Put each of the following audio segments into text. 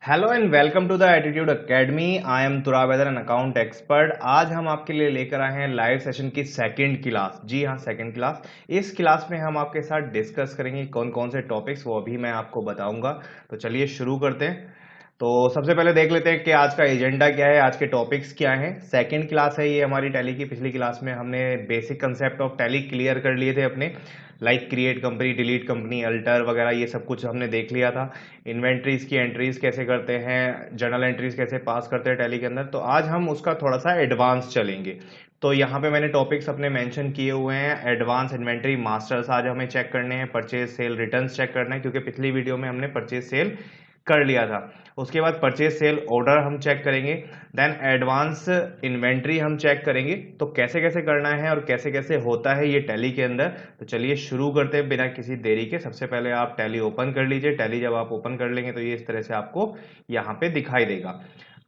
Hello and welcome to the attitude academy. I am तुरा वेदर an account expert. आज हम आपके लिए लेकर आए हैं लाइव सेशन की सेकंड क्लास। जी हाँ, सेकंड क्लास। इस क्लास में हम आपके साथ डिस्कस करेंगे कौन कौन से टॉपिक्स, वो अभी मैं आपको बताऊंगा। तो चलिए शुरू करते हैं। तो सबसे पहले देख लेते हैं कि आज का एजेंडा क्या है, आज के टॉपिक्स क्या हैं। सेकंड क्लास है ये हमारी टैली की। पिछली क्लास में हमने basic concept of tally clear कर लिए थे अपने, like create company, delete company, alter वगैरह, ये सब कुछ हमने देख लिया था। इन्वेंट्रीज की एंट्रीज कैसे करते हैं, जर्नल एंट्रीज कैसे पास करते हैं टैली के अंदर। तो आज हम उसका थोड़ा सा एडवांस चलेंगे। तो यहाँ पे मैंने टॉपिक्स अपने मेंशन किए हुए हैं। एडवांस इन्वेंट्री मास्टर्स आज हमें चेक करने हैं, परचेज सेल रिटर्न्स चेक करना है, क्योंकि पिछली वीडियो में हमने परचेज सेल कर लिया था। उसके बाद परचेज सेल ऑर्डर हम चेक करेंगे। देन एडवांस इन्वेंट्री हम चेक करेंगे। तो कैसे कैसे करना है और कैसे कैसे होता है ये टैली के अंदर। तो चलिए शुरू करते हैं बिना किसी देरी के। सबसे पहले आप टैली ओपन कर लीजिए। टैली जब आप ओपन कर लेंगे तो ये इस तरह से आपको यहाँ पे दिखाई देगा।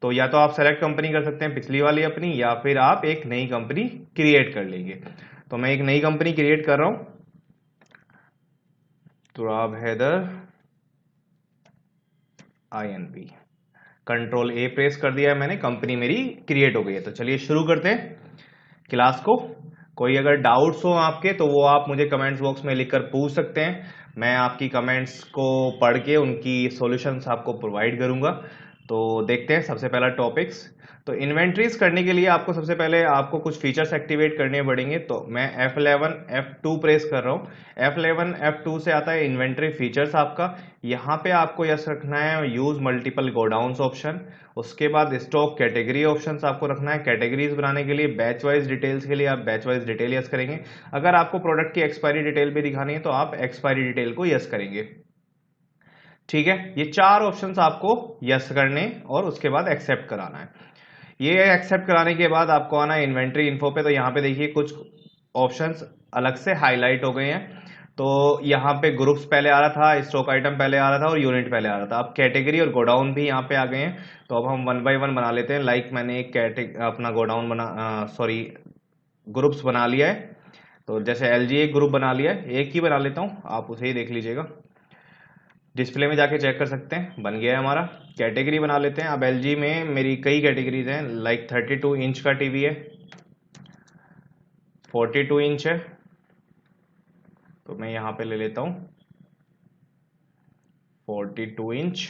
तो या तो आप सेलेक्ट कंपनी कर सकते हैं पिछली वाली अपनी, या फिर आप एक नई कंपनी क्रिएट कर लेंगे। तो मैं एक नई कंपनी क्रिएट कर रहा हूं, Turab Haidar INP। Control A press कर दिया है मैंने, कंपनी मेरी क्रिएट हो गई है। तो चलिए शुरू करते हैं क्लास को। कोई अगर डाउट्स हो आपके तो वो आप मुझे कमेंट्स बॉक्स में लिखकर पूछ सकते हैं। मैं आपकी कमेंट्स को पढ़ के उनकी सॉल्यूशंस आपको प्रोवाइड करूंगा। तो देखते हैं सबसे पहला टॉपिक्स। तो इन्वेंट्रीज करने के लिए आपको सबसे पहले आपको कुछ फीचर्स एक्टिवेट करने पड़ेंगे। तो मैं F11 F2 प्रेस कर रहा हूँ। F11 F2 से आता है इन्वेंट्री फीचर्स आपका। यहाँ पे आपको यस रखना है यूज मल्टीपल गोडाउन्स ऑप्शन। उसके बाद स्टॉक कैटेगरी ऑप्शंस आपको रखना है। कैटेगरीज बनाने के लिए बैच वाइज डिटेल्स के लिए आप बैच वाइज डिटेल यस करेंगे। अगर आपको प्रोडक्ट की एक्सपायरी डिटेल भी दिखानी है तो आप एक्सपायरी डिटेल को यस करेंगे। ठीक है, ये चार ऑप्शंस आपको यस करने और उसके बाद एक्सेप्ट कराना है। ये एक्सेप्ट कराने के बाद आपको आना है इन्वेंट्री इन्फो पे। तो यहाँ पे देखिए कुछ ऑप्शंस अलग से हाईलाइट हो गए हैं। तो यहाँ पे ग्रुप्स पहले आ रहा था, स्टॉक आइटम पहले आ रहा था और यूनिट पहले आ रहा था। अब कैटेगरी और गोडाउन भी यहाँ पे आ गए हैं। तो अब हम वन बाय वन बना लेते हैं। लाइक मैंने एक अपना गोडाउन बना, सॉरी, ग्रुप्स बना लिया है। तो जैसे LG एक ग्रुप बना लिया है, एक ही बना लेता हूँ, आप उसे ही देख लीजिएगा। डिस्प्ले में जाके चेक कर सकते हैं, बन गया है हमारा। कैटेगरी बना लेते हैं। अब LG में मेरी कई कैटेगरीज हैं, लाइक 32 इंच का टीवी है, 42 इंच है। तो मैं यहाँ पे ले लेता हूँ 42 इंच।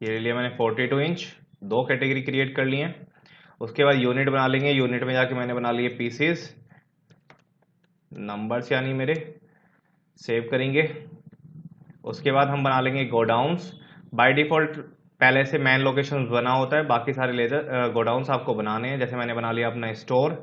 ये ले लिया मैंने 42 इंच। दो कैटेगरी क्रिएट कर लिए हैं। उसके बाद यूनिट बना लेंगे। यूनिट में जाके मैंने बना लिए पीसेस, नंबर्स यानी मेरे, सेव करेंगे। उसके बाद हम बना लेंगे गोडाउंस। बाय डिफॉल्ट पहले से मैन लोकेशन बना होता है, बाकी सारे लेजर गोडाउंस आपको बनाने हैं। जैसे मैंने बना लिया अपना स्टोर।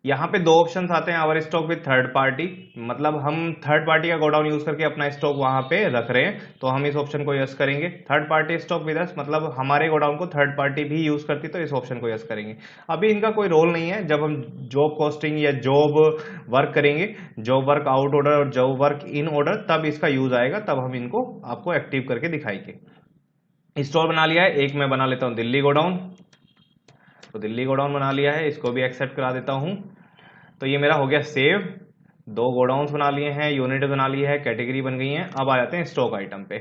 यहाँ पे दो ऑप्शंस आते हैं, our stock with third party, मतलब हम थर्ड पार्टी का गोडाउन यूज करके अपना स्टॉक वहां पे रख रहे हैं। तो हम इस ऑप्शन को यस करेंगे। Third party stock with us, मतलब हमारे गोडाउन को थर्ड पार्टी भी यूज करती, तो इस ऑप्शन को यस करेंगे। अभी इनका कोई रोल नहीं है। जब हम जॉब कॉस्टिंग या जॉब वर्क करेंगे, जॉब वर्क आउट ऑर्डर और जॉब वर्क इन ऑर्डर, तब इसका यूज आएगा, तब हम इनको आपको एक्टिव करके दिखाएंगे। स्टोर बना लिया है। एक मैं बना लेता हूँ दिल्ली गोडाउन। तो दिल्ली गोडाउन बना लिया है, इसको भी एक्सेप्ट करा देता हूँ। तो ये मेरा हो गया सेव। दो गोडाउंस बना लिए हैं, यूनिट बना ली है, कैटेगरी बन गई है। अब आ जाते हैं स्टॉक आइटम पे।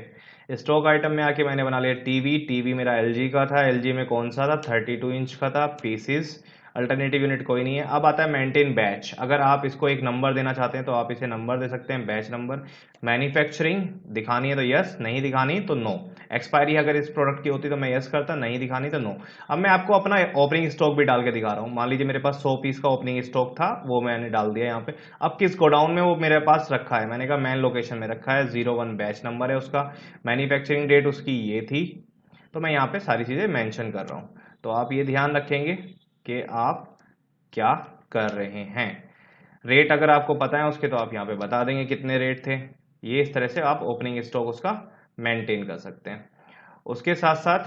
स्टॉक आइटम में आके मैंने बना लिया टीवी। टीवी मेरा LG का था। LG में कौन सा था, 32 इंच का था। पीसीस, अल्टरनेटिव यूनिट कोई नहीं है। अब आता है मेंटेन बैच। अगर आप इसको एक नंबर देना चाहते हैं तो आप इसे नंबर दे सकते हैं, बैच नंबर। मैन्युफैक्चरिंग दिखानी है तो यस, नहीं दिखानी तो नो। एक्सपायरी अगर इस प्रोडक्ट की होती तो मैं यस करता, नहीं दिखानी तो नो। अब मैं आपको अपना ओपनिंग स्टॉक भी डाल के दिखा रहा हूँ। मान लीजिए मेरे पास 100 पीस का ओपनिंग स्टॉक था, वो मैंने डाल दिया यहाँ पे। अब किस गोडाउन में वो मेरे पास रखा है, मैंने कहा मैन लोकेशन में रखा है, 01 बैच नंबर है उसका, मैन्युफैक्चरिंग डेट उसकी ये थी। तो मैं यहाँ पे सारी चीजें मेंशन कर रहा हूँ। तो आप ये ध्यान रखेंगे कि आप क्या कर रहे हैं। रेट अगर आपको पता है उसके, तो आप यहाँ पे बता देंगे कितने रेट थे। ये इस तरह से आप ओपनिंग स्टॉक उसका मेंटेन कर सकते हैं। उसके साथ साथ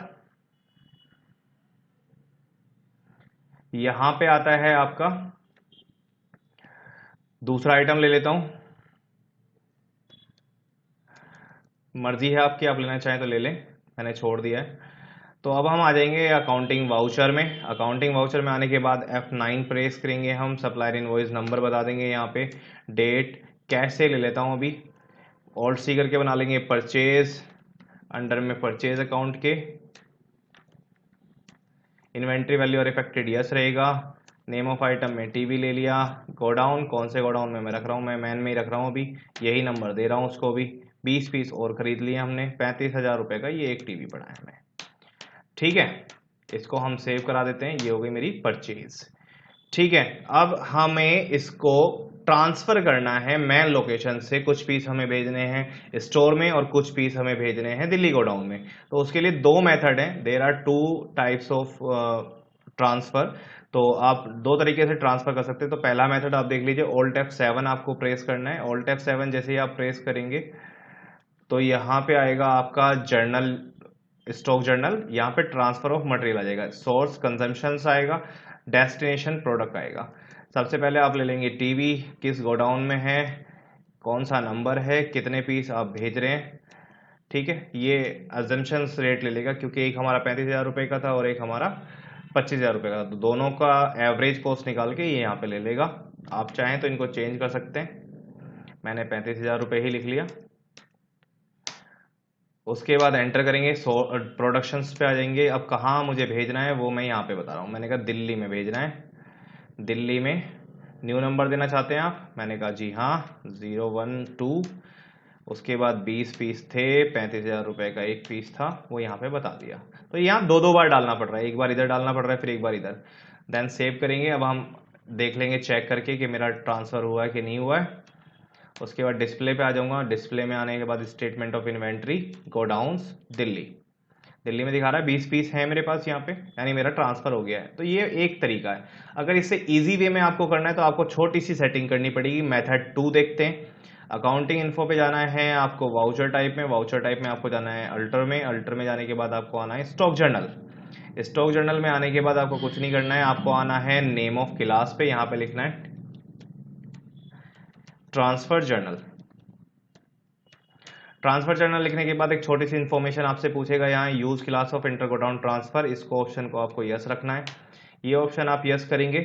यहां पे आता है आपका दूसरा आइटम, ले लेता हूं। मर्जी है आपकी, आप लेना चाहें तो ले लें, मैंने छोड़ दिया है। तो अब हम आ जाएंगे अकाउंटिंग वाउचर में। अकाउंटिंग वाउचर में आने के बाद F9 प्रेस करेंगे हम, सप्लायर इनवॉइस नंबर बता देंगे यहाँ पे, डेट, कैश से ले लेता हूँ अभी, ऑल्ट सी करके बना लेंगे परचेज, अंडर में परचेज अकाउंट के, इन्वेंट्री वैल्यू और इफेक्टेड यस रहेगा, नेम ऑफ आइटम में टीवी ले लिया, गोडाउन, कौन से गोडाउन में मैं रख रहा हूँ, मैं मैन में ही रख रहा हूँ अभी, यही नंबर दे रहा हूँ उसको भी, 20 पीस और खरीद लिए हमने, 35,000 रुपये का ये एक टीवी पड़ा है हमें। ठीक है, इसको हम सेव करा देते हैं, ये हो गई मेरी परचेज। ठीक है, अब हमें इसको ट्रांसफर करना है मैन लोकेशन से, कुछ पीस हमें भेजने हैं स्टोर में और कुछ पीस हमें भेजने हैं दिल्ली गोडाउन में। तो उसके लिए दो मेथड हैं, there are two types of transfer. तो आप दो तरीके से ट्रांसफर कर सकते हैं। तो पहला मेथड आप देख लीजिए, ऑल्ट F7 आपको प्रेस करना है। ऑल्ट F7 जैसे ही आप प्रेस करेंगे तो यहाँ पे आएगा आपका जर्नल, स्टॉक जर्नल, यहाँ पे ट्रांसफर ऑफ मटेरियल आ जाएगा, सोर्स कंजम्पशन आएगा, डेस्टिनेशन प्रोडक्ट आएगा। सबसे पहले आप ले लेंगे टीवी, किस गोडाउन में है, कौन सा नंबर है, कितने पीस आप भेज रहे हैं। ठीक है, ये अजम्पशन रेट ले लेगा क्योंकि एक हमारा 35,000 रुपये का था और एक हमारा 25,000 रुपये का था, तो दोनों का एवरेज कॉस्ट निकाल के ये यहाँ पे ले लेगा। आप चाहें तो इनको चेंज कर सकते हैं, मैंने 35,000 रुपये ही लिख लिया। उसके बाद एंटर करेंगे, प्रोडक्शंस पे आ जाएंगे। अब कहाँ मुझे भेजना है वो मैं यहाँ पे बता रहा हूँ, मैंने कहा दिल्ली में भेजना है, दिल्ली में। न्यू नंबर देना चाहते हैं आप, मैंने कहा जी हाँ, 012। उसके बाद 20 पीस थे, 35,000 रुपये का एक पीस था, वो यहाँ पे बता दिया। तो यहाँ दो बार डालना पड़ रहा है, एक बार इधर डालना पड़ रहा है फिर एक बार इधर। देन सेव करेंगे। अब हम देख लेंगे चेक करके कि मेरा ट्रांसफ़र हुआ है कि नहीं हुआ है। उसके बाद डिस्प्ले पे आ जाऊंगा, डिस्प्ले में आने के बाद statement of inventory, godowns Delhi, Delhi में दिखा रहा है 20 पीस है मेरे पास यहाँ पे, यानी मेरा ट्रांसफर हो गया है। तो ये एक तरीका है। अगर इससे इजी वे में आपको करना है तो आपको छोटी सी सेटिंग करनी पड़ेगी। मेथड 2 देखते हैं। अकाउंटिंग इन्फो पे जाना है आपको, वाउचर टाइप में, वाउचर टाइप में आपको जाना है अल्टर में, अल्टर में जाने के बाद आपको आना है स्टॉक जर्नल। स्टॉक जर्नल में आने के बाद आपको कुछ नहीं करना है, आपको आना है नेम ऑफ क्लास पे, यहाँ पे लिखना है ट्रांसफर जर्नल। ट्रांसफर जर्नल लिखने के बाद एक छोटी सी इन्फॉर्मेशन आपसे पूछेगा यहाँ, use class of inter godown transfer, इसको ऑप्शन को आपको यस रखना है। ये ऑप्शन आप यस करेंगे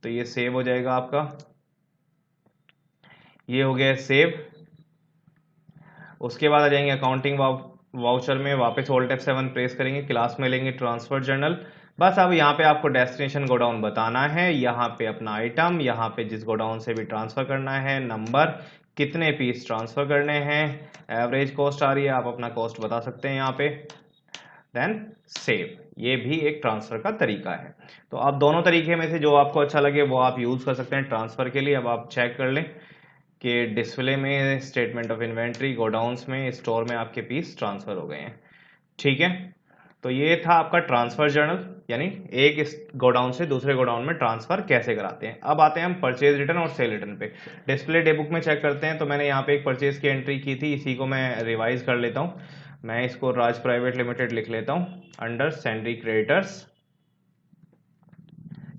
तो ये सेव हो जाएगा आपका, ये हो गया सेव। उसके बाद आ जाएंगे अकाउंटिंग वाउचर में, वापस ऑल्ट F7 प्रेस करेंगे, क्लास में लेंगे ट्रांसफर जर्नल। बस अब यहाँ पे आपको डेस्टिनेशन गोडाउन बताना है, यहाँ पे अपना आइटम, यहाँ पे जिस गोडाउन से भी ट्रांसफर करना है, नंबर, कितने पीस ट्रांसफर करने हैं, एवरेज कॉस्ट आ रही है, आप अपना कॉस्ट बता सकते हैं यहाँ पे, देन सेव। ये भी एक ट्रांसफर का तरीका है। तो आप दोनों तरीके में से जो आपको अच्छा लगे वो आप यूज कर सकते हैं ट्रांसफर के लिए। अब आप चेक कर लें कि डिस्प्ले में, स्टेटमेंट ऑफ इन्वेंट्री, गोडाउन्स में, स्टोर में आपके पीस ट्रांसफर हो गए हैं। ठीक है, तो ये था आपका ट्रांसफर जर्नल, यानी एक इस गोडाउन से दूसरे गोडाउन में ट्रांसफर कैसे कराते हैं। अब आते हैं हम परचेज रिटर्न और सेल रिटर्न पे। डिस्प्ले डे बुक में चेक करते हैं, तो मैंने यहाँ पे एक परचेज की एंट्री की थी, इसी को मैं रिवाइज कर लेता हूँ। मैं इसको राज प्राइवेट लिमिटेड लिख लेता हूँ, अंडर सैंडरी क्रेडिटर्स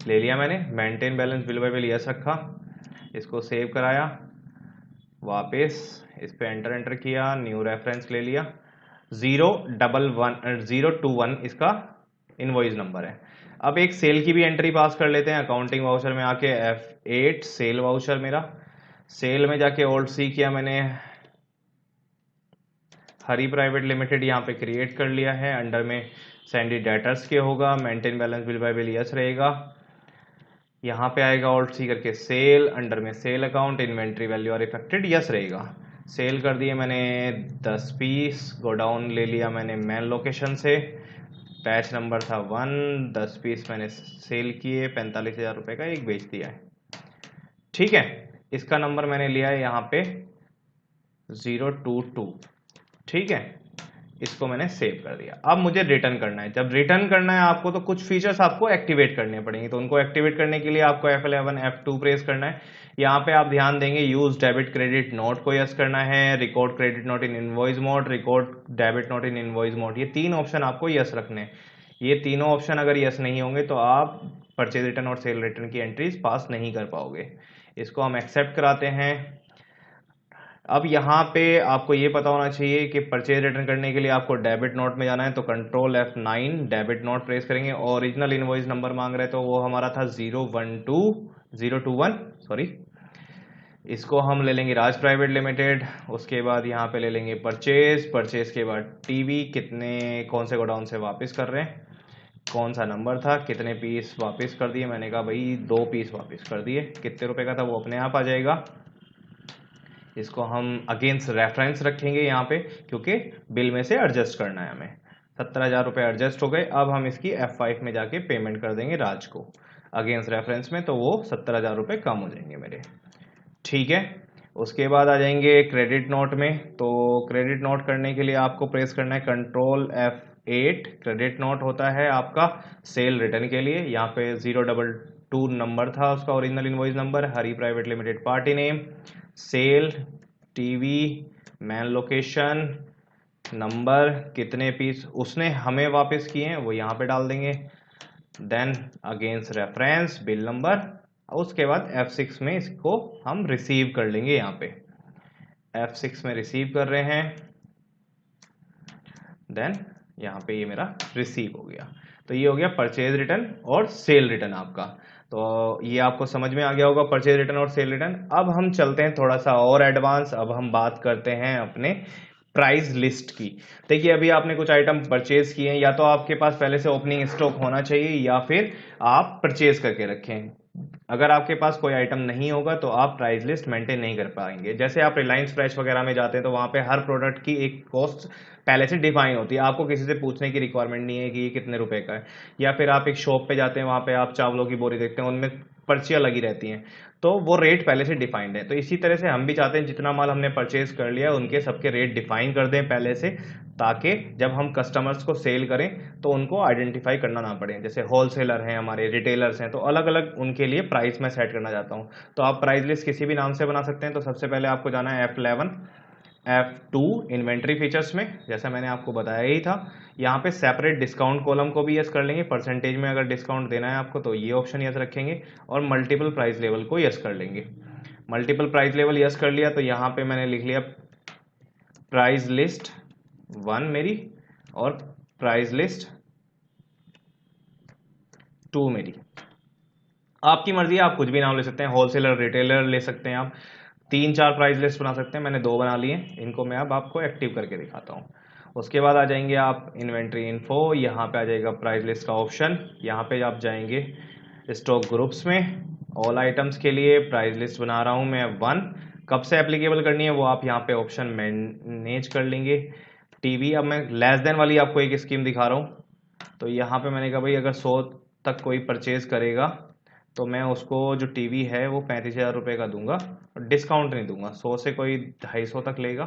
ले लिया मैंने, maintain balance bill bye bill yes रखा, इसको सेव कराया, वापस इस पे एंटर किया, न्यू रेफरेंस ले लिया, 011 इसका इनवॉइस नंबर है। अब एक सेल की भी एंट्री पास कर लेते हैं, अकाउंटिंग वाउचर में आके F8 सेल वाउचर, मेरा सेल में जाके ऑल्ट सी किया मैंने, हरी प्राइवेट लिमिटेड यहाँ पे क्रिएट कर लिया है, अंडर में सैंडी डेटर्स के होगा, maintain balance bill bye bill yes रहेगा, यहाँ पे आएगा ऑल्ट सी करके सेल, अंडर में सेल अकाउंट, इन्वेंट्री वैल्यू और इफेक्टेड यस रहेगा। सेल कर दिए मैंने 10 पीस, गोडाउन ले लिया मैंने मैन लोकेशन से, बैच नंबर था 1, 10 पीस मैंने सेल किए, 45,000 रुपये का एक बेच दिया है। ठीक है, इसका नंबर मैंने लिया है यहाँ पे 022। ठीक है, इसको मैंने सेव कर दिया। अब मुझे रिटर्न करना है। जब रिटर्न करना है आपको तो कुछ फीचर्स आपको एक्टिवेट करने पड़ेंगे, तो उनको एक्टिवेट करने के लिए आपको F11 F2 प्रेस करना है। यहाँ पे आप ध्यान देंगे, यूज डेबिट क्रेडिट नोट को यस करना है, record credit note in invoice mode, record debit note in invoice mode, ये तीन ऑप्शन आपको यस रखने हैं। ये तीनों ऑप्शन अगर यस नहीं होंगे तो आप परचेज रिटर्न और सेल रिटर्न की एंट्रीज पास नहीं कर पाओगे। इसको हम एक्सेप्ट कराते हैं, अब यहाँ पे आपको ये पता होना चाहिए कि परचेज रिटर्न करने के लिए आपको डेबिट नोट में जाना है, तो control F9 debit note press करेंगे। ओरिजिनल इनवॉइस नंबर मांग रहे हैं, तो वो हमारा था 021 सॉरी। इसको हम ले लेंगे राज प्राइवेट लिमिटेड। उसके बाद यहाँ पे ले लेंगे परचेज के बाद टीवी कितने कौन से गोडाउन से वापस कर रहे हैं, कौन सा नंबर था, कितने पीस वापस कर दिए। मैंने कहा भाई 2 पीस वापस कर दिए। कितने रुपए का था वो अपने आप आ जाएगा। इसको हम अगेंस्ट रेफरेंस रखेंगे यहाँ पे, क्योंकि बिल में से एडजस्ट करना है हमें। 17,000 रुपये एडजस्ट हो गए। अब हम इसकी F5 में जाके पेमेंट कर देंगे राज को अगेंस्ट रेफरेंस में, तो वो 17,000 रुपये कम हो जाएंगे मेरे। ठीक है। उसके बाद आ जाएंगे क्रेडिट नोट में। तो क्रेडिट नोट करने के लिए आपको प्रेस करना है कंट्रोल F8। क्रेडिट नोट होता है आपका सेल रिटर्न के लिए। यहाँ पे 022 नंबर था उसका original invoice number, Hari private limited party name, sale, TV, main location, number, कितने पीस उसने हमें वापस किए हैं वो यहाँ पे डाल देंगे। Then against reference bill number. उसके बाद F6 में इसको हम रिसीव कर लेंगे। यहाँ पे F6 में रिसीव कर रहे हैं। देन यहाँ पे ये मेरा रिसीव हो गया। तो ये हो गया परचेज रिटर्न और सेल रिटर्न आपका। तो ये आपको समझ में आ गया होगा परचेज रिटर्न और सेल रिटर्न। अब हम चलते हैं थोड़ा सा और एडवांस। अब हम बात करते हैं अपने प्राइस लिस्ट की। देखिए अभी आपने कुछ आइटम परचेज किए हैं, या तो आपके पास पहले से ओपनिंग स्टॉक होना चाहिए या फिर आप परचेज करके रखें। अगर आपके पास कोई आइटम नहीं होगा तो आप प्राइस लिस्ट मेंटेन नहीं कर पाएंगे। जैसे आप रिलायंस फ्रेश वगैरह में जाते हैं तो वहां पे हर प्रोडक्ट की एक कॉस्ट पहले से डिफाइन होती है, आपको किसी से पूछने की रिक्वायरमेंट नहीं है कि ये कितने रुपए का है। या फिर आप एक शॉप पे जाते हैं, वहां पे आप चावलों की बोरी देखते हैं, उनमें पर्चियां लगी रहती हैं, तो वो रेट पहले से डिफाइंड है। तो इसी तरह से हम भी चाहते हैं जितना माल हमने परचेज कर लिया उनके सबके रेट डिफाइन कर दें पहले से, ताकि जब हम कस्टमर्स को सेल करें तो उनको आइडेंटिफाई करना ना पड़े। जैसे होलसेलर हैं, हमारे रिटेलर्स हैं, तो अलग अलग उनके लिए प्राइस मैं सेट करना चाहता हूं। तो आप प्राइस लिस्ट किसी भी नाम से बना सकते हैं। तो सबसे पहले आपको जाना है F11 F2 इन्वेंट्री फीचर्स में, जैसा मैंने आपको बताया ही था। यहाँ पे सेपरेट डिस्काउंट कॉलम को भी यस कर लेंगे। परसेंटेज में अगर डिस्काउंट देना है आपको तो ये ऑप्शन यस रखेंगे, और मल्टीपल प्राइस लेवल को यस कर लेंगे। मल्टीपल प्राइस लेवल यस कर लिया तो यहाँ पे मैंने लिख लिया प्राइस लिस्ट 1 मेरी, और प्राइस लिस्ट 2 मेरी। आपकी मर्जी है, आप कुछ भी नाम ले सकते हैं, होलसेलर रिटेलर ले सकते हैं, आप 3-4 प्राइस लिस्ट बना सकते हैं। मैंने 2 बना लिए, इनको मैं अब आपको एक्टिव करके दिखाता हूँ। उसके बाद आ जाएंगे आप इन्वेंट्री इन्फो, यहाँ पे आ जाएगा प्राइस लिस्ट का ऑप्शन। यहाँ पे आप जाएंगे स्टॉक ग्रुप्स में, ऑल आइटम्स के लिए प्राइस लिस्ट बना रहा हूँ मैं 1। कब से एप्लीकेबल करनी है वो आप यहाँ पे ऑप्शन मैनेज कर लेंगे। टीवी, अब मैं लेस देन वाली आपको एक स्कीम दिखा रहा हूँ। तो यहाँ पे मैंने कहा भाई अगर 100 तक कोई परचेज करेगा तो मैं उसको जो टीवी है वो 35,000 रुपये का दूंगा, डिस्काउंट नहीं दूंगा। 100 से कोई 250 तक लेगा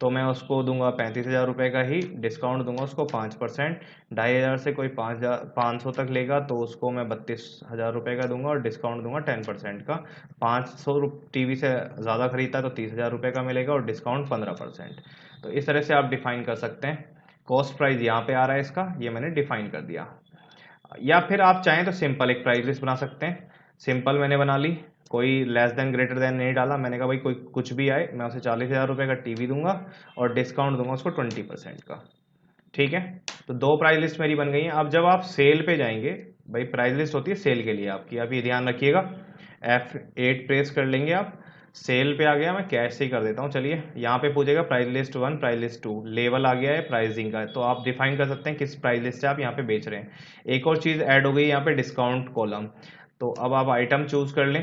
तो मैं उसको दूंगा 35,000 रुपये का ही, डिस्काउंट दूंगा उसको 5%। 2,500 से कोई 500 तक लेगा तो उसको मैं 32,000 रुपये का दूंगा और डिस्काउंट दूंगा 10% का। 500 टीवी से ज़्यादा खरीदता है तो 30,000 रुपये का मिलेगा और डिस्काउंट 15%। तो इस तरह से आप डिफाइन कर सकते हैं। कॉस्ट प्राइस यहाँ पे आ रहा है इसका, ये मैंने डिफाइन कर दिया। या फिर आप चाहें तो सिंपल एक प्राइस लिस्ट बना सकते हैं। सिंपल मैंने बना ली, कोई लेस देन ग्रेटर देन नहीं डाला। मैंने कहा भाई कोई कुछ भी आए मैं उसे 40,000 रुपये का टीवी दूंगा और डिस्काउंट दूंगा उसको 20% का। ठीक है, तो 2 प्राइस लिस्ट मेरी बन गई हैं। अब जब आप सेल पे जाएंगे, भाई प्राइस लिस्ट होती है सेल के लिए आपकी, आप ये ध्यान रखिएगा। F8 प्रेस कर लेंगे आप। सेल पे आ गया, मैं कैश से ही कर देता हूँ। चलिए, यहाँ पे पूछेगा price list 1 price list 2, level आ गया है प्राइसिंग का, तो आप डिफाइन कर सकते हैं किस प्राइस लिस्ट से आप यहाँ पे बेच रहे हैं। एक और चीज़ ऐड हो गई यहाँ पे, डिस्काउंट कॉलम। तो अब आप आइटम चूज कर लें,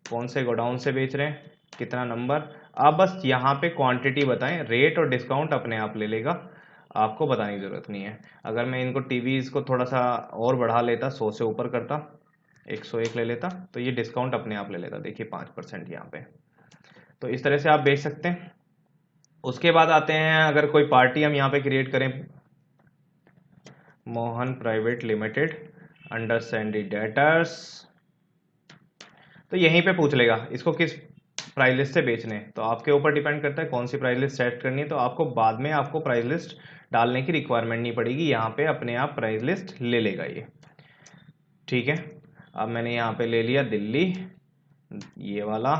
कौन से गोडाउन से बेच रहे हैं, कितना नंबर। आप बस यहाँ पे क्वांटिटी बताएं, रेट और डिस्काउंट अपने आप ले लेगा, आपको बताने की जरूरत नहीं है। अगर मैं इनको टीवीज को थोड़ा सा और बढ़ा लेता, 100 से ऊपर करता, 101 ले लेता, तो ये डिस्काउंट अपने आप ले लेता। देखिए 5% यहाँ पे। तो इस तरह से आप बेच सकते हैं। उसके बाद आते हैं, अगर कोई पार्टी हम यहाँ पे क्रिएट करें, Mohan private limited under Sandy debtors, तो यहीं पे पूछ लेगा इसको किस प्राइस लिस्ट से बेचने हैं। तो आपके ऊपर डिपेंड करता है कौन सी प्राइस लिस्ट सेट करनी है। तो आपको बाद में आपको प्राइस लिस्ट डालने की रिक्वायरमेंट नहीं पड़ेगी, यहाँ पे अपने आप प्राइस लिस्ट ले लेगा ये। ठीक है, अब मैंने यहाँ पे ले लिया दिल्ली, ये वाला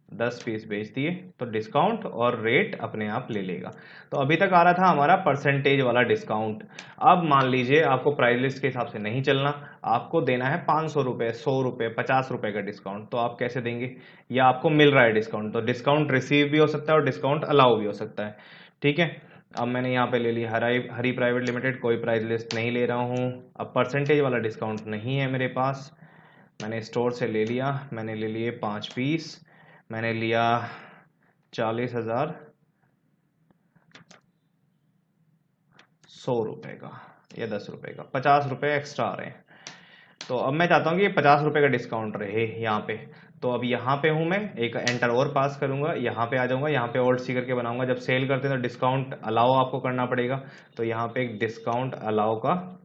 10 पीस बेच दिए तो डिस्काउंट और रेट अपने आप ले लेगा। तो अभी तक आ रहा था हमारा परसेंटेज वाला डिस्काउंट। अब मान लीजिए आपको प्राइस लिस्ट के हिसाब से नहीं चलना, आपको देना है 500 रुपये, 100 रुपये, 50 रुपये का डिस्काउंट, तो आप कैसे देंगे? या आपको मिल रहा है डिस्काउंट, तो डिस्काउंट रिसीव भी हो सकता है और डिस्काउंट अलाउ भी हो सकता है। ठीक है, अब मैंने यहाँ पे ले ली हरी प्राइवेट लिमिटेड, कोई प्राइस लिस्ट नहीं ले रहा हूँ। अब परसेंटेज वाला डिस्काउंट नहीं है मेरे पास, मैंने स्टोर से ले लिया, मैंने ले लिए 5 पीस, मैंने लिया 40,000 100 रुपये का या 10 रुपये का, 50 रुपये एक्स्ट्रा आ रहे हैं। तो अब मैं चाहता हूँ कि ये 50 रुपये का डिस्काउंट रहे यहाँ पे। तो अब यहाँ पे हूँ मैं, एक एंटर और पास करूंगा, यहाँ पे आ जाऊंगा, यहाँ पे ऑल्ट सी करके बनाऊंगा। जब सेल करते हैं तो डिस्काउंट अलाउ आपको करना पड़ेगा, तो यहाँ पे एक डिस्काउंट अलाउ का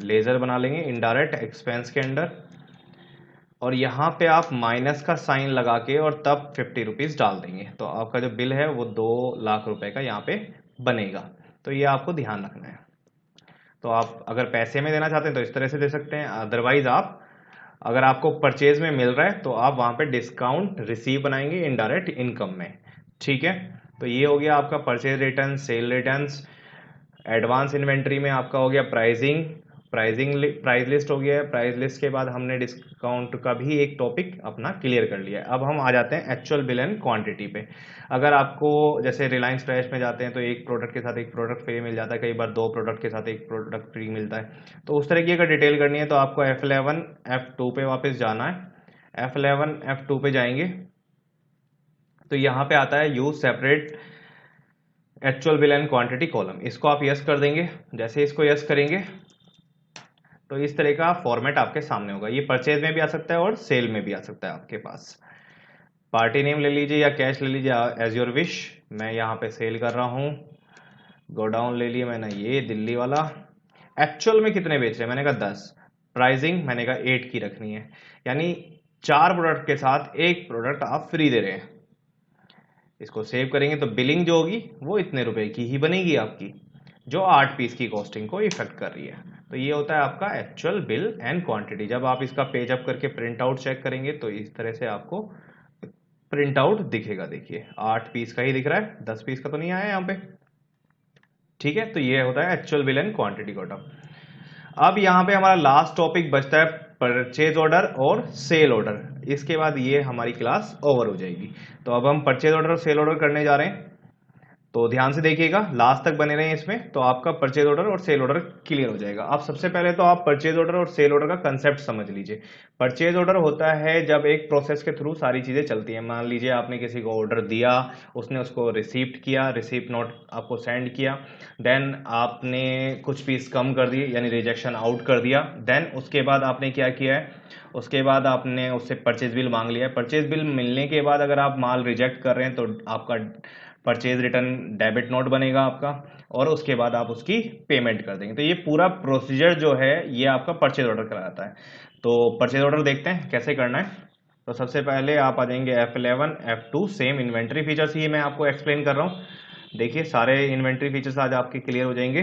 लेजर बना लेंगे इनडायरेक्ट एक्सपेंस के अंडर, और यहाँ पे आप माइनस का साइन लगा के और तब 50 रुपीज़ डाल देंगे। तो आपका जो बिल है वो 2 लाख रुपए का यहाँ पे बनेगा। तो ये आपको ध्यान रखना है। तो आप अगर पैसे में देना चाहते हैं तो इस तरह से दे सकते हैं, अदरवाइज आप अगर आपको परचेज में मिल रहा है तो आप वहाँ पे डिस्काउंट रिसीव बनाएंगे इनडायरेक्ट इनकम में। ठीक है, तो ये हो गया आपका purchase return, sale returns. Advance inventory में आपका हो गया प्राइस लिस्ट हो गया है। प्राइस लिस्ट के बाद हमने डिस्काउंट का भी एक टॉपिक अपना क्लियर कर लिया है। अब हम आ जाते हैं एक्चुअल बिल एंड क्वांटिटी पे। अगर आपको जैसे रिलायंस फ्रेश में जाते हैं तो एक प्रोडक्ट के साथ एक प्रोडक्ट फ्री मिल जाता है, कई बार 2 प्रोडक्ट के साथ एक प्रोडक्ट फ्री मिलता है। तो उस तरह की अगर डिटेल करनी है तो आपको F11 F2 पे वापस जाना है। F11 F2 पे जाएंगे तो यहाँ पे आता है use separate actual bill and quantity column, इसको आप यस कर देंगे। जैसे इसको यस करेंगे तो इस तरह का फॉर्मेट आपके सामने होगा। ये परचेज में भी आ सकता है और सेल में भी आ सकता है आपके पास। पार्टी नेम ले लीजिए या कैश ले लीजिए, एज योर विश। मैं यहाँ पे सेल कर रहा हूँ। गोडाउन ले लिया मैंने ये दिल्ली वाला। एक्चुअल में कितने बेच रहे हैं? मैंने कहा 10। प्राइसिंग मैंने कहा 8 की रखनी है, यानी 4 प्रोडक्ट के साथ एक प्रोडक्ट आप फ्री दे रहे हैं। इसको सेव करेंगे तो बिलिंग जो होगी वो इतने रुपए की ही बनेगी आपकी, जो 8 पीस की कॉस्टिंग को इफेक्ट कर रही है। तो ये होता है आपका एक्चुअल बिल एंड क्वांटिटी। जब आप इसका पेज अप करके प्रिंट आउट चेक करेंगे तो इस तरह से आपको प्रिंट आउट दिखेगा। देखिए 8 पीस का ही दिख रहा है, 10 पीस का तो नहीं आया यहाँ पे। ठीक है, तो ये होता है actual bill and quantity quota. अब यहाँ पे हमारा लास्ट टॉपिक बचता है परचेज ऑर्डर और सेल ऑर्डर। इसके बाद ये हमारी क्लास ओवर हो जाएगी। तो अब हम परचेज ऑर्डर और सेल ऑर्डर करने जा रहे हैं, तो ध्यान से देखिएगा, लास्ट तक बने रहें इसमें, तो आपका परचेज ऑर्डर और सेल ऑर्डर क्लियर हो जाएगा। अब सबसे पहले तो आप परचेज ऑर्डर और सेल ऑर्डर का कंसेप्ट समझ लीजिए। परचेज ऑर्डर होता है जब एक प्रोसेस के थ्रू सारी चीजें चलती हैं। मान लीजिए आपने किसी को ऑर्डर दिया, उसने उसको रिसीप्ट किया, रिसीप्ट नोट आपको सेंड किया, देन आपने कुछ पीस कम कर दिए यानी रिजेक्शन आउट कर दिया। देन उसके बाद आपने क्या किया है, उसके बाद आपने उससे परचेज बिल मांग लिया है। परचेज बिल मिलने के बाद अगर आप माल रिजेक्ट कर रहे हैं तो आपका परचेज रिटर्न डेबिट नोट बनेगा आपका, और उसके बाद आप उसकी पेमेंट कर देंगे। तो ये पूरा प्रोसीजर जो है ये आपका परचेज ऑर्डर कराता है। तो परचेज ऑर्डर देखते हैं कैसे करना है। तो सबसे पहले आप आ जाएंगे F11 F2, same inventory features ही मैं आपको एक्सप्लेन कर रहा हूँ। देखिए सारे इन्वेंट्री फीचर्स आज आपके क्लियर हो जाएंगे।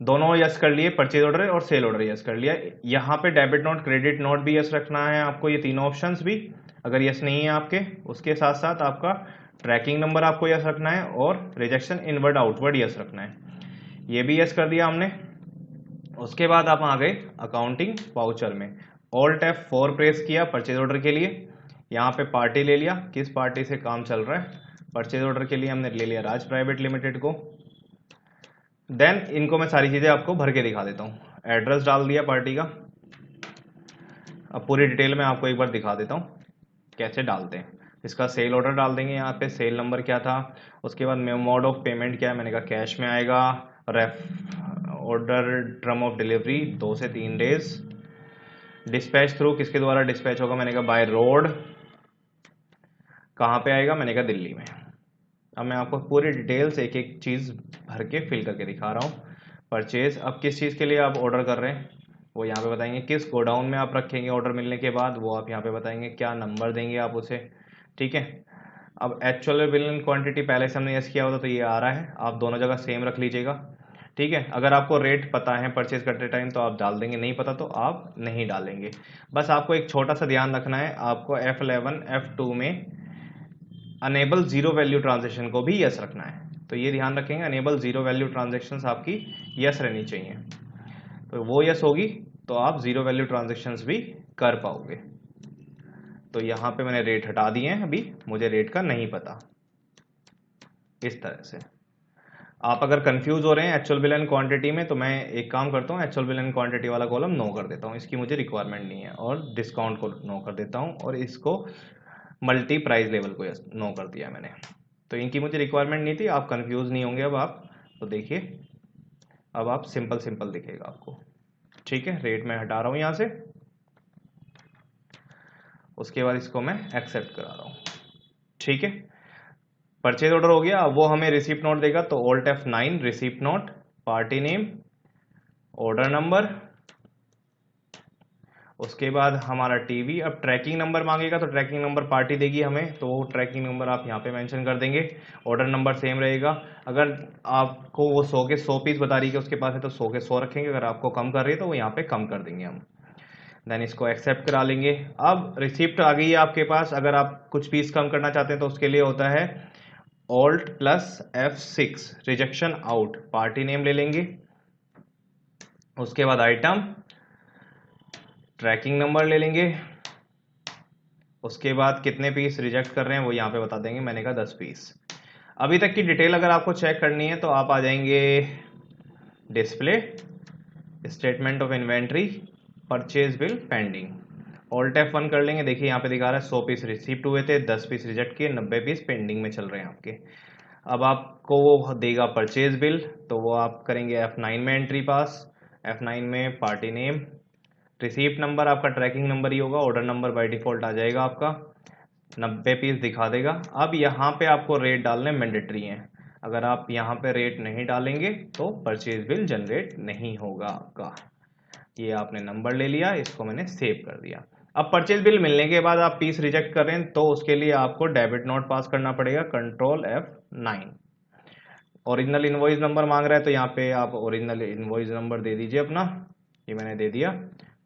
दोनों यस कर लिए, परचेज ऑर्डर और सेल ऑर्डर यस कर लिया। यहाँ पे डेबिट नोट क्रेडिट नोट भी यस रखना है आपको, ये तीनों ऑप्शंस भी अगर यस नहीं है आपके। उसके साथ साथ आपका ट्रैकिंग नंबर आपको यस रखना है और रिजेक्शन इनवर्ड आउटवर्ड यस रखना है, ये भी यस कर दिया हमने। उसके बाद आप आ गए अकाउंटिंग वाउचर में, ऑल्ट F4 प्रेस किया परचेज ऑर्डर के लिए। यहाँ पे पार्टी ले लिया, किस पार्टी से काम चल रहा है। परचेज ऑर्डर के लिए हमने ले लिया राज प्राइवेट लिमिटेड को। देन इनको मैं सारी चीजें आपको भर के दिखा देता हूँ। एड्रेस डाल दिया पार्टी का। अब पूरी डिटेल में आपको एक बार दिखा देता हूँ कैसे डालते हैं। इसका सेल ऑर्डर डाल देंगे, यहाँ पे सेल नंबर क्या था, उसके बाद मोड ऑफ पेमेंट क्या है, मैंने कहा कैश में आएगा। रेफ ऑर्डर टर्म ऑफ डिलीवरी 2 से 3 डेज। डिस्पैच थ्रू किसके द्वारा डिस्पैच होगा, मैंने कहा बाय रोड। कहाँ पे आएगा, मैंने कहा दिल्ली में। अब मैं आपको पूरी डिटेल्स एक एक चीज़ भर के फिल करके दिखा रहा हूँ। परचेज, अब किस चीज़ के लिए आप ऑर्डर कर रहे हैं वो यहाँ पे बताएंगे, किस गोडाउन में आप रखेंगे ऑर्डर मिलने के बाद वो आप यहाँ पे बताएंगे, क्या नंबर देंगे आप उसे। ठीक है, अब एक्चुअल बिल एंड क्वांटिटी पहले से हमने यस किया होता तो ये आ रहा है, आप दोनों जगह सेम रख लीजिएगा। ठीक है। अगर आपको रेट पता है परचेज करते टाइम तो आप डाल देंगे, नहीं पता तो आप नहीं डालेंगे। बस आपको एक छोटा सा ध्यान रखना है, आपको F11 F2 में अनेबल जीरो वैल्यू ट्रांजेक्शन को भी यस रखना है। तो ये ध्यान रखेंगे, अनेबल जीरो वैल्यू ट्रांजेक्शन्स आपकी यस रहनी चाहिए। तो वो यस होगी तो आप जीरो वैल्यू ट्रांजेक्शन्स भी कर पाओगे। तो यहाँ पे मैंने रेट हटा दिए हैं, अभी मुझे रेट का नहीं पता। इस तरह से आप अगर कंफ्यूज हो रहे हैं एक्चुअल बिल एंड क्वांटिटी में, तो मैं एक काम करता हूँ, एक्चुअल बिल एंड क्वांटिटी वाला कॉलम नो कर देता हूँ, इसकी मुझे रिक्वायरमेंट नहीं है, और डिस्काउंट को नो कर देता हूँ, और इसको मल्टी प्राइस लेवल को नो कर दिया मैंने। तो इनकी मुझे रिक्वायरमेंट नहीं थी, आप कंफ्यूज नहीं होंगे अब आप। तो देखिए अब आप सिंपल सिंपल दिखेगा आपको। ठीक है, रेट मैं हटा रहा हूँ यहाँ से, उसके बाद इसको मैं एक्सेप्ट करा रहा हूँ। ठीक है, परचेज ऑर्डर हो गया। अब वो हमें रिसिप्ट नोट देगा, तो Alt F9 receipt note, party name, order number, उसके बाद हमारा टीवी। अब ट्रैकिंग नंबर मांगेगा तो ट्रैकिंग नंबर पार्टी देगी हमें, तो वो ट्रैकिंग नंबर आप यहाँ पे मेंशन कर देंगे। ऑर्डर नंबर सेम रहेगा। अगर आपको वो 100 के 100 पीस बता रही है उसके पास है तो 100 के 100 रखेंगे, अगर आपको कम कर रही है तो वो यहाँ पे कम कर देंगे हम। देन इसको एक्सेप्ट करा लेंगे। अब रिसिप्ट आ गई है आपके पास। अगर आप कुछ पीस कम करना चाहते हैं तो उसके लिए होता है Alt plus F6 rejection out, party name ले लेंगे, उसके बाद आइटम, ट्रैकिंग नंबर ले लेंगे, उसके बाद कितने पीस रिजेक्ट कर रहे हैं वो यहाँ पे बता देंगे, मैंने कहा 10 पीस। अभी तक की डिटेल अगर आपको चेक करनी है तो आप आ जाएंगे display, statement of inventory, purchase bill pending, alt F1 कर लेंगे। देखिए यहाँ पे दिखा रहा है 100 पीस रिसीप्ट हुए थे, 10 पीस रिजेक्ट किए, 90 पीस पेंडिंग में चल रहे हैं आपके। अब आपको वो देगा परचेज बिल, तो वो आप करेंगे F9 में एंट्री पास। F9 में पार्टी नेम, रिसीप्ट नंबर आपका ट्रैकिंग नंबर ही होगा, ऑर्डर नंबर बाय डिफॉल्ट आ जाएगा आपका, 90 पीस दिखा देगा। अब यहाँ पे आपको रेट डालने मैंडेटरी हैं, अगर आप यहाँ पे रेट नहीं डालेंगे तो परचेज बिल जनरेट नहीं होगा आपका। ये आपने नंबर ले लिया, इसको मैंने सेव कर दिया। अब परचेज बिल मिलने के बाद आप पीस रिजेक्ट कर रहे हैं तो उसके लिए आपको डेबिट नोट पास करना पड़ेगा, control F9। Original invoice number मांग रहा है तो यहाँ पे आप ओरिजिनल इनवॉइस नंबर दे दीजिए अपना, ये मैंने दे दिया।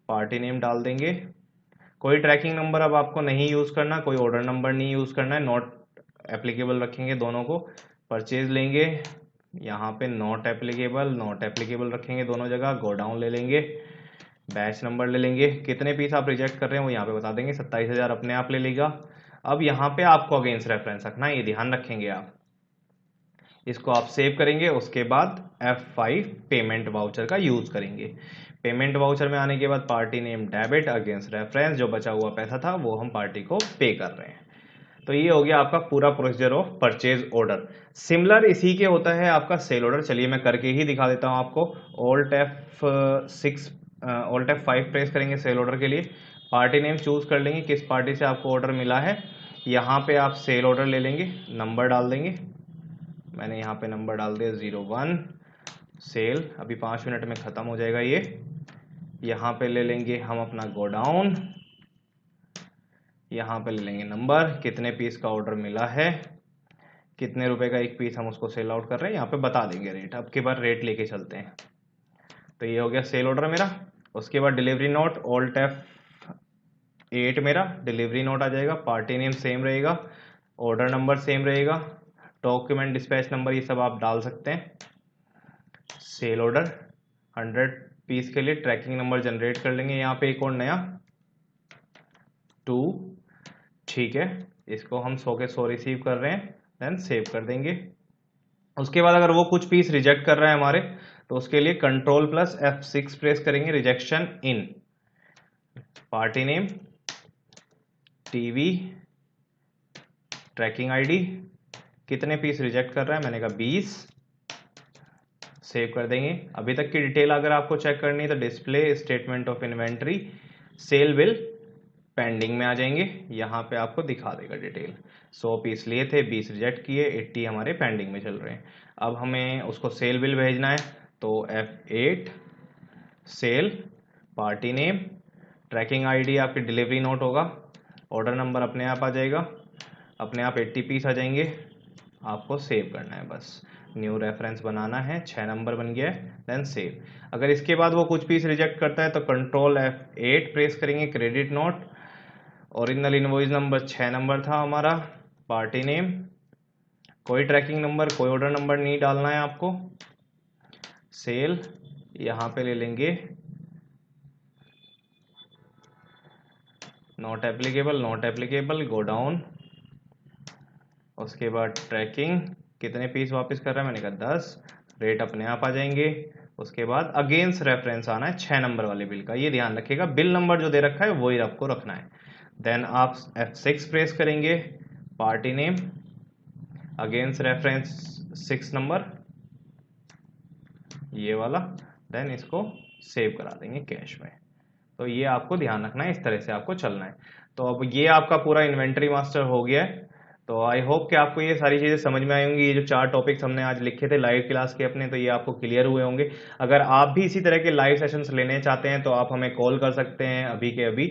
पार्टी नेम डाल देंगे, कोई ट्रैकिंग नंबर अब आपको नहीं यूज करना, कोई ऑर्डर नंबर नहीं यूज करना है, नॉट एप्लीकेबल रखेंगे दोनों को। परचेज लेंगे, यहाँ पे नॉट एप्लीकेबल रखेंगे दोनों जगह। गोडाउन ले लेंगे, बैच नंबर ले लेंगे, कितने पीस आप रिजेक्ट कर रहे हैं वो यहाँ पे बता देंगे, 27,000 अपने आप ले लेगा। अब यहाँ पे आपको अगेंस्ट रेफरेंस रखना है, ये ध्यान रखेंगे आप। इसको आप सेव करेंगे, उसके बाद F5 पेमेंट वाउचर का यूज करेंगे। पेमेंट वाउचर में आने के बाद party name debit, against reference जो बचा हुआ पैसा था वो हम पार्टी को पे कर रहे हैं। तो ये हो गया आपका पूरा procedure of purchase order. Similar इसी के होता है आपका सेल ऑर्डर। चलिए मैं करके ही दिखा देता हूं आपको। Alt F5 प्रेस करेंगे सेल ऑर्डर के लिए, पार्टी नेम चूज कर लेंगे किस पार्टी से आपको ऑर्डर मिला है। यहाँ पे आप सेल ऑर्डर ले लेंगे, नंबर डाल देंगे, मैंने यहाँ पे नंबर डाल दिया 01 सेल। अभी 5 मिनट में खत्म हो जाएगा ये। यहाँ पे ले लेंगे हम अपना गोडाउन, यहाँ पे ले लेंगे नंबर, कितने पीस का ऑर्डर मिला है, कितने रुपए का एक पीस हम उसको सेल आउट कर रहे हैं, यहाँ पे बता देंगे रेट। अब के बाद रेट लेके चलते हैं। तो ये हो गया सेल ऑर्डर मेरा। उसके बाद डिलीवरी नोट, Alt F8 मेरा डिलीवरी नोट आ जाएगा, पार्टी नेम सेम रहेगा, ऑर्डर नंबर सेम रहेगा, डॉक्यूमेंट डिस्पैच नंबर ये सब आप डाल सकते हैं। सेल ऑर्डर 100 पीस के लिए ट्रैकिंग नंबर जनरेट कर लेंगे, यहाँ पे एक और नया 2। ठीक है, इसको हम 100 के 100 रिसीव कर रहे हैं, देन सेव कर देंगे। उसके बाद अगर वो कुछ पीस रिजेक्ट कर रहा है हमारे, तो उसके लिए कंट्रोल प्लस F6 प्रेस करेंगे, rejection in, party name, TV, tracking ID, कितने पीस रिजेक्ट कर रहा है, मैंने कहा 20, सेव कर देंगे। अभी तक की डिटेल अगर आपको चेक करनी है तो display, statement of inventory, sale bill pending में आ जाएंगे, यहाँ पे आपको दिखा देगा डिटेल। 100 पीस लिए थे, 20 रिजेक्ट किए, 80 हमारे पेंडिंग में चल रहे हैं। अब हमें उसको सेल बिल भेजना है, तो F8 sale, party name, tracking ID आपकी डिलीवरी नोट होगा, ऑर्डर नंबर अपने आप आ जाएगा, अपने आप 80 पीस आ जाएंगे, आपको सेव करना है बस। न्यू रेफरेंस बनाना है, 6 नंबर बन गया है, देन सेव। अगर इसके बाद वो कुछ पीस रिजेक्ट करता है तो कंट्रोल F8 प्रेस करेंगे, credit note, original invoice number 6 number था हमारा, पार्टी नेम, कोई ट्रैकिंग नंबर कोई ऑर्डर नंबर नहीं डालना है आपको, सेल यहाँ पे ले लेंगे नॉट एप्लीकेबल, गो डाउन, उसके बाद ट्रैकिंग कितने पीस वापस कर रहा है, मैंने कहा 10, रेट अपने आप आ जाएंगे। उसके बाद अगेंस्ट रेफरेंस आना है 6 नंबर वाले बिल का, ये ध्यान रखिएगा, बिल नंबर जो दे रखा है वही आपको रखना है। देन आप F6 प्रेस करेंगे, party name, against reference 6 number ये वाला, देन इसको सेव करा देंगे कैश में। तो ये आपको ध्यान रखना है, इस तरह से आपको चलना है। तो अब ये आपका पूरा इन्वेंटरी मास्टर हो गया है। तो आई होप कि आपको ये सारी चीज़ें समझ में आई होंगी। ये जो 4 टॉपिक्स हमने आज लिखे थे लाइव क्लास के अपने, तो ये आपको क्लियर हुए होंगे। अगर आप भी इसी तरह के लाइव सेशंस लेने चाहते हैं तो आप हमें कॉल कर सकते हैं अभी के अभी।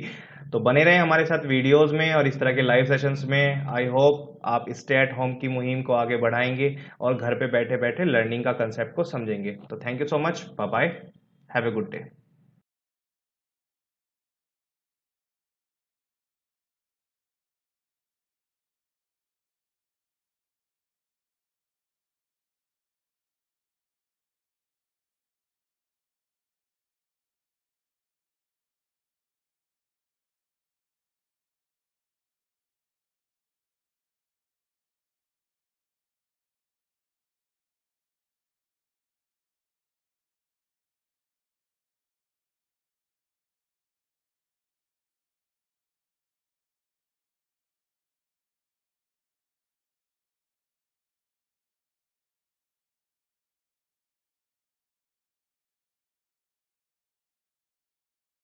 तो बने रहें हमारे साथ वीडियोस में और इस तरह के लाइव सेशंस में। आई होप आप स्टे एट होम की मुहिम को आगे बढ़ाएंगे और घर पे बैठे बैठे लर्निंग का कंसेप्ट को समझेंगे। तो thank you so much, bye bye, have a good day.